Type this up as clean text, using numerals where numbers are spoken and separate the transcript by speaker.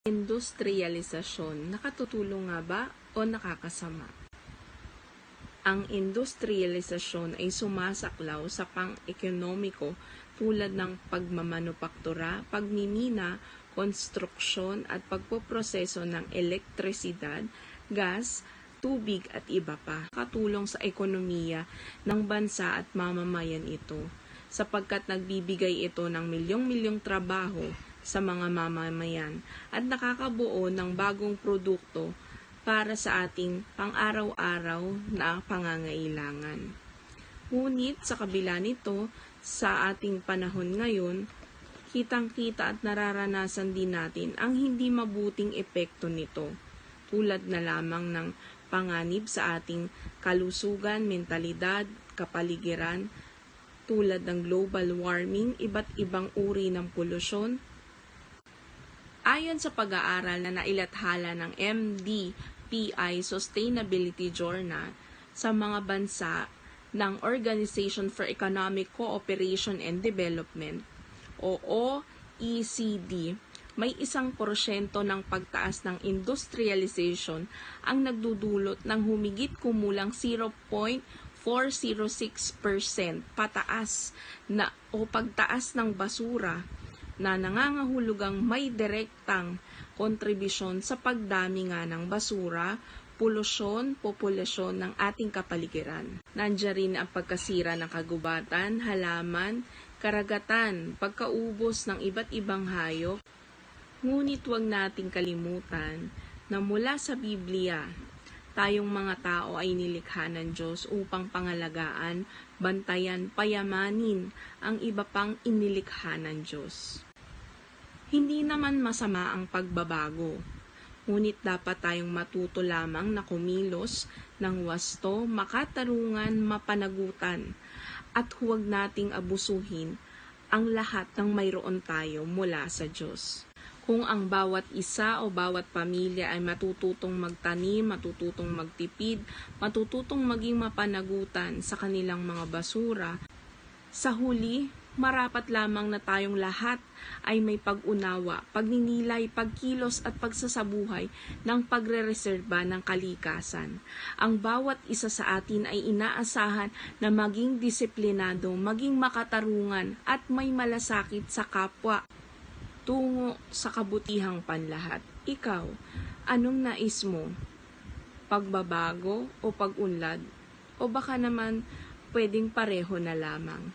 Speaker 1: Industrialisasyon, nakatutulong nga ba o nakakasama? Ang industrialisasyon ay sumasaklaw sa pang-ekonomiko tulad ng pagmamanupaktura, pagmimina, konstruksyon at pagpoproseso ng elektrisidad, gas, tubig at iba pa. Katulong sa ekonomiya ng bansa at mamamayan ito, sapagkat nagbibigay ito ng milyong-milyong trabaho sa mga mamamayan at nakakabuo ng bagong produkto para sa ating pang-araw-araw na pangangailangan. Ngunit sa kabila nito, sa ating panahon ngayon, kitang-kita at nararanasan din natin ang hindi mabuting epekto nito, tulad na lamang ng panganib sa ating kalusugan, mentalidad, kapaligiran, tulad ng global warming, iba't ibang uri ng polusyon. Ayon sa pag-aaral na nailathala ng MDPI Sustainability Journal sa mga bansa ng Organization for Economic Cooperation and Development o OECD, may 1% ng pagtaas ng industrialization ang nagdudulot ng humigit kumulang 0.406% pataas na o pagtaas ng basura na nangangahulugang may direktang kontribusyon sa pagdami nga ng basura, polusyon, populasyon ng ating kapaligiran. Nandiyan rin ang pagkasira ng kagubatan, halaman, karagatan, pagkaubos ng iba't ibang hayop. Ngunit huwag nating kalimutan na mula sa Biblia, tayong mga tao ay nilikha ng Diyos upang pangalagaan, bantayan, payamanin ang iba pang inilikha ng Diyos. Hindi naman masama ang pagbabago, ngunit dapat tayong matuto lamang na kumilos ng wasto, makatarungan, mapanagutan, at huwag nating abusuhin ang lahat ng mayroon tayo mula sa Diyos. Kung ang bawat isa o bawat pamilya ay matututong magtanim, matututong magtipid, matututong maging mapanagutan sa kanilang mga basura, sa huli, marapat lamang na tayong lahat ay may pag-unawa, pagninilay, pagkilos at pagsasabuhay ng pagre-reserba ng kalikasan. Ang bawat isa sa atin ay inaasahan na maging disiplinado, maging makatarungan at may malasakit sa kapwa tungo sa kabutihang panlahat. Ikaw, anong nais mo? Pagbabago o pag-unlad? O baka naman pwedeng pareho na lamang?